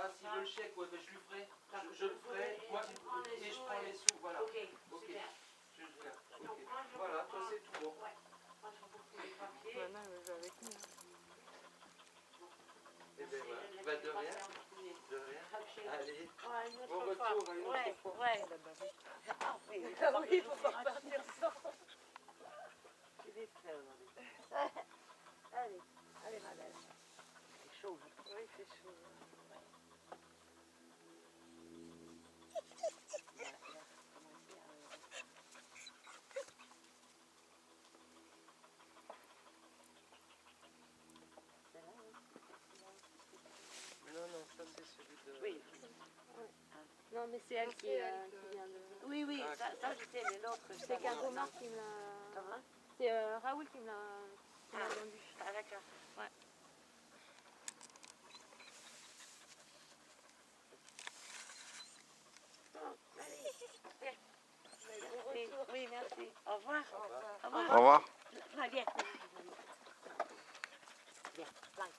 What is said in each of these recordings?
Voilà, s'il veut le chèque, ouais, ben, je lui ferai. Je le ferai, moi, et je prends les sous, voilà. Ok, Ok. super. Je viens. Ok. Voilà, toi c'est tout bon. Ouais. Moi je recouvre les papiers. Maintenant, elle veut avec nous. Et ben voilà. Bah, de rien. De rien. Allez. Ouais, une Bon autre fois. retour, à une Ouais, autre fois. ouais. Ah oui, il faut pas repartir sans. Il est prêt aujourd'hui. Allez, allez ma belle. C'est chaud. Oui, c'est chaud. Ouais. Il a commencé à... C'est là, hein? Non, non, ça c'est celui de... Oui. Non, mais c'est elle qui vient de... Oui, oui, Ah, ça je sais, mais l'autre... C'est Caromar qui me l'a... Comment? C'est Raoul qui me l'a vendu. Ah d'accord. Ouais. Merci. Oui, merci. Au revoir. Au revoir. Au revoir. Au revoir. Viens, viens. Viens, planque.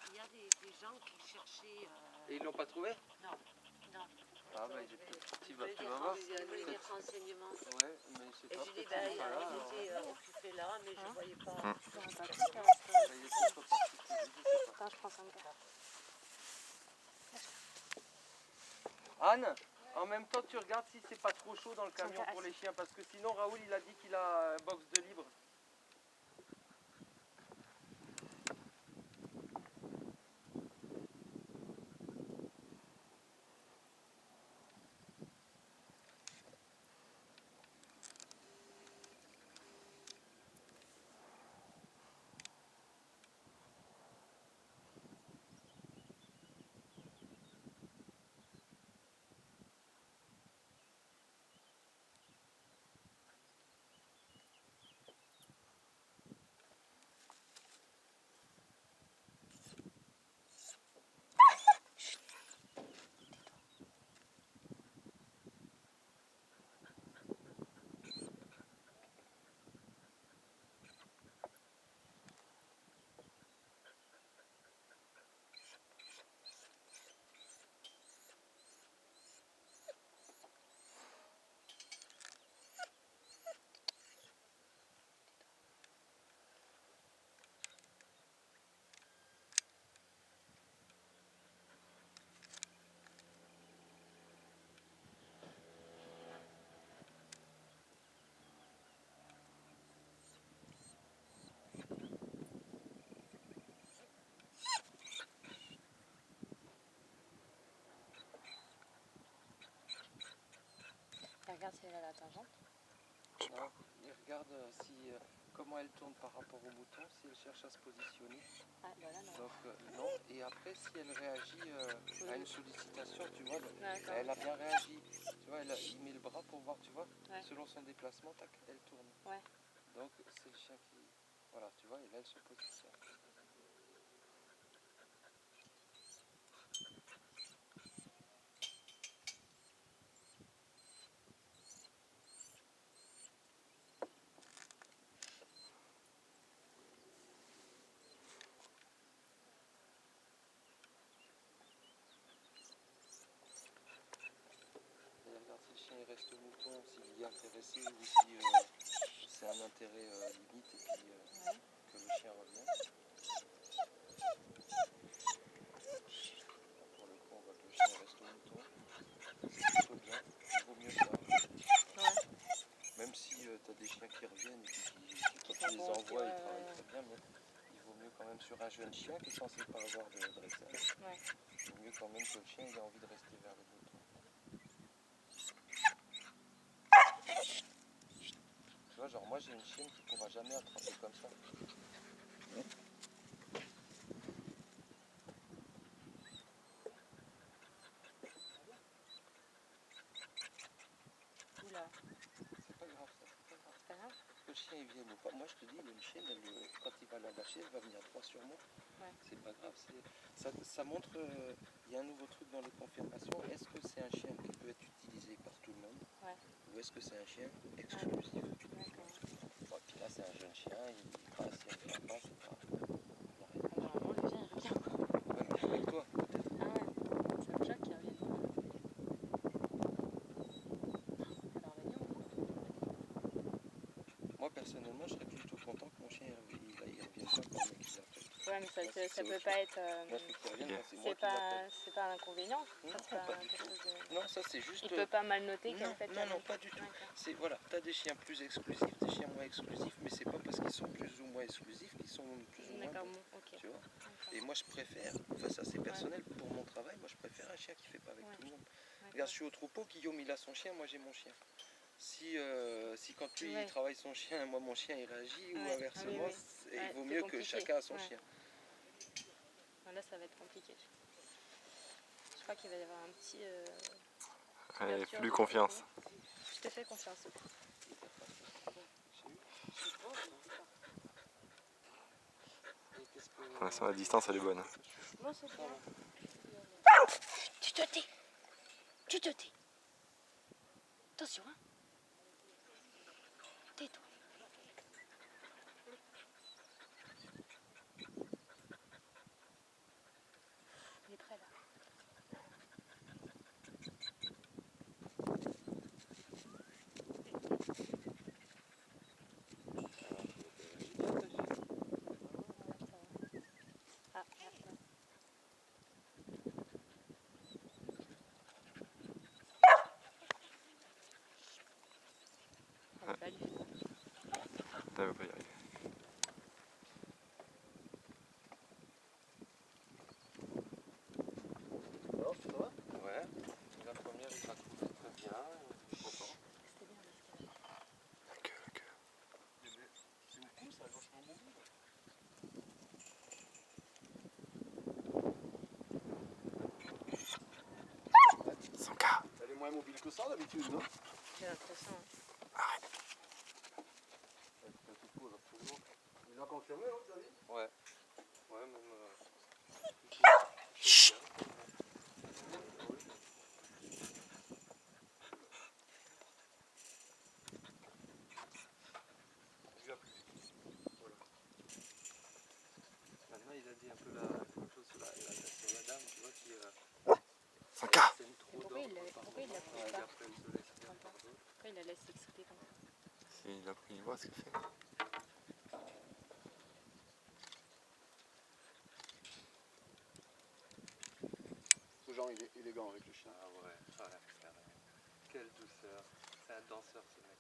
Il y a des gens qui cherchaient... Et ils l'ont pas trouvé? Non, non. Ah bah tu vas voir. Ils voulaient des renseignements. Ouais, mais je sais Et pas, je dis, peut-être ben, qu'il est pas là. il était occupé là, mais je ne voyais pas. Ça y est, peut-être reparti, je sais pas. Attends, je prends 5 cartes. Anne, en même temps tu regardes si c'est pas trop chaud dans le camion pour les chiens, parce que sinon Raoul il a dit qu'il a un box de libre. Regarde si elle a la tangente. Non, il regarde comment elle tourne par rapport au mouton, si elle cherche à se positionner. Ah, bah là, non. Donc non, et après si elle réagit à une sollicitation, tu vois, D'accord. elle a bien réagi. Tu vois, il met le bras pour voir, tu vois, Ouais. selon son déplacement, tac, elle tourne. Ouais. Donc c'est le chien qui... Voilà, tu vois, et là elle se positionne. Et regarde si le chien il reste au mouton, s'il est intéressé ou si c'est un intérêt limite et puis que le chien revient. Là, pour le coup, on voit que le chien reste au mouton. C'est plutôt bien. Il vaut mieux ça. Ouais. Même si tu as des chiens qui reviennent et puis quand tu les envoies, ils travaillent très bien, mais il vaut mieux quand même sur un jeune chien qui est censé pas avoir de dressage. Ouais. Il vaut mieux quand même que le chien ait envie de rester vers le mouton. Tu vois, genre moi j'ai une chienne qui pourra jamais attraper comme ça. Oula. C'est pas grave ça, c'est pas grave. C'est pas grave. Que le chien il vienne ou pas, moi je te dis, une chienne, quand il va la lâcher, elle va venir droit sur moi. Ouais. C'est pas grave, ça montre, il y a un nouveau truc dans les confirmations, est-ce que c'est un chien qui peut être utilisé par tout le monde? Ouais. ou est-ce que c'est un chien exclusif? D'accord. Bon, puis là c'est un jeune chien, il passe, il revient pas, c'est pas... Normalement, le chien, il revient. Ouais, mais avec toi, peut-être. Ah ouais, c'est un chat qui revient. Elle va revenir ou pas? Moi personnellement, je serais plutôt content que mon chien il revienne pas quand le mec il l'appelle. Ouais, mais Moi, c'est ça peut autre pas chose. être. Moi, je veux qu'il revienne quand c'est moi C'est qui l'appelle. pas un inconvénient. Non, Ça, c'est pas du quelque tout. chose de... Non, ça c'est juste... Il peut pas mal noter qu'elle fait Non, non, pas du tout. D'accord. C'est, voilà, t'as des chiens plus exclusifs, des chiens moins exclusifs, mais c'est pas parce qu'ils sont plus ou moins exclusifs qu'ils sont plus ou moins D'accord, bons, bon, ok. tu vois. D'accord. Et moi je préfère, enfin ça c'est personnel, pour mon travail, moi je préfère un chien qui fait pas avec Ouais. tout le monde. D'accord. Regarde, je suis au troupeau, Guillaume il a son chien, moi j'ai mon chien. Si quand lui Ouais. il travaille son chien, moi mon chien il réagit, ou Ouais. inversement, Oui. il Ouais, vaut c'est mieux que compliqué. chacun a son Ouais. chien. Là, ça va être compliqué. Je crois qu'il va y avoir un petit... Allez, ouverture plus du confiance. troupeau. Je te fais confiance. Pour l'instant, la distance, elle est bonne. Bon, c'est bien. Tu te tais. Tu te tais. Attention, hein. Tais-toi. Il est prêt, là. Ah, merde. Elle va lui. Elle veut pas y arriver. Alors, ça va? Ouais. La première, il va trouver très bien. Je suis content. C'était bien parce que... La queue. C'est une pousse, elle vachement bon goût. Son cas. Elle est moins mobile que ça d'habitude, non? J'ai l'impression. Il l'a confirmé, l'autre, t'as dit? Ouais. Ouais, même... Chut. Maintenant, il a dit un peu la chose sur la dame, tu vois, qui... Son cas. sème trop Mais d'ordre pourquoi il la pousse et pas? après, elle se laisse faire par d'autres. Pourquoi il la laisse s'exciter comme ça? Il a pris une voix, ce qu'il fait. Ce genre, il est élégant avec le chien. Ah ouais, carrément. Quelle douceur. C'est un danseur, ce mec.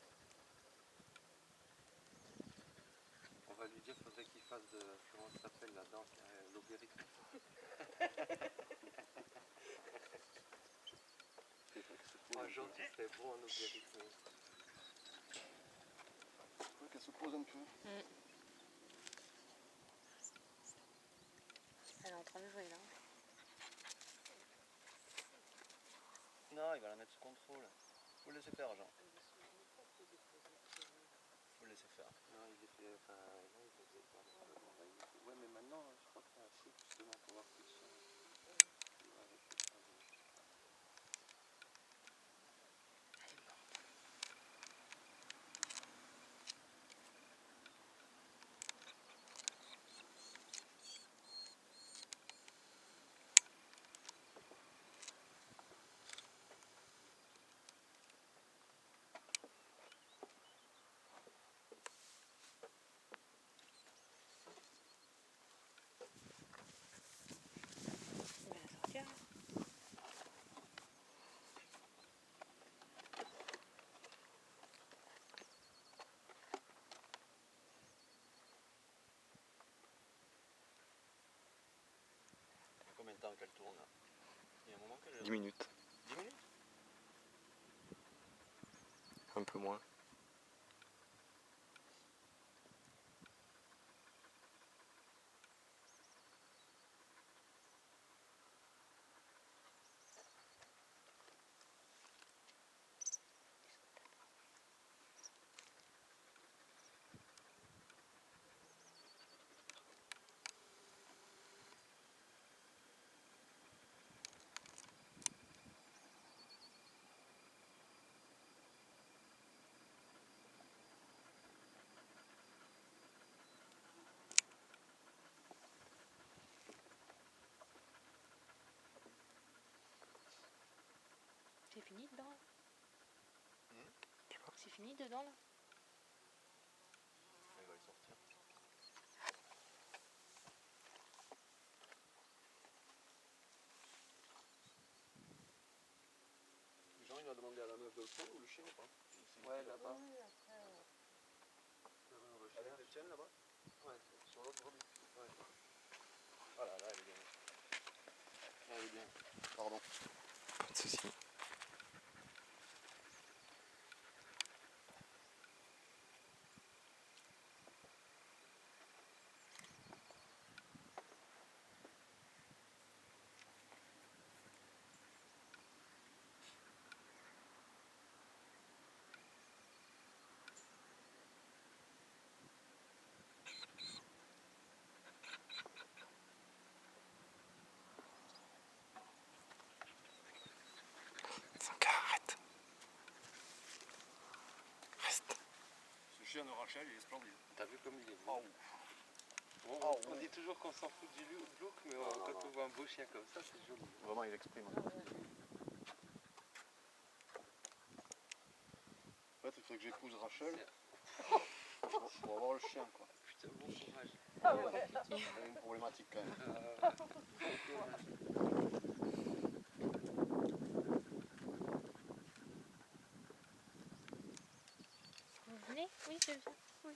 On va lui dire, faudrait qu'il fasse de... Comment ça s'appelle la danse, l'obérisme. Un jour, tu serais bon en obérisme. Ouais, qu'elle se pose un peu. Elle est en train de jouer là. Non, il va la mettre sous contrôle. Faut le laisser faire, Jean. Faut le laisser faire. Non, il est fait... Enfin, non, il faisait pas. Ouais, mais maintenant, je crois qu'il y a un truc justement pour voir plus... Il va la sortir. Combien de temps qu'elle tourne là? Il y a un moment qu'elle... 10 minutes. 10 minutes? Un peu moins. c'est fini dedans là? C'est fini dedans là? Il va y sortir. Jean, il va demander à la meuf de le prendre ou le chien ou pas? Ouais, là-bas. Oui, après, Avec le tien là-bas? Ouais, sur l'autre brebis. Ouais. Voilà, là, elle est bien. Là, elle est bien. Pardon. Pas de soucis. Sanka, arrête. Reste. Ce chien de Rachel, il est splendide. T'as vu comme il est Oh. beau. On dit toujours qu'on s'en fout du look, mais quand on voit un beau chien comme ça, c'est joli. Vraiment, il exprime. En fait, il faut que j'épouse Rachel pour avoir le chien, quoi. Putain, bon courage. C'est une problématique quand même. Vous venez? Oui, je viens. Oui.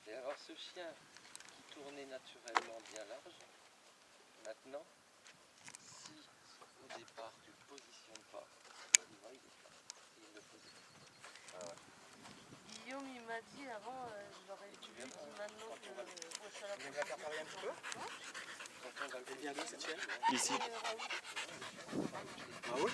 Et alors ce chien qui tournait naturellement bien large, maintenant, si au départ tu ne le positionnes pas, il va, il est plat. Et il le positionne. Guillaume, il m'a dit avant, j'aurais dû lui dire maintenant que ça l'a faire travailler un petit peu. Quand on va le Elle vient d'où cette chienne? Ici. Ah oui?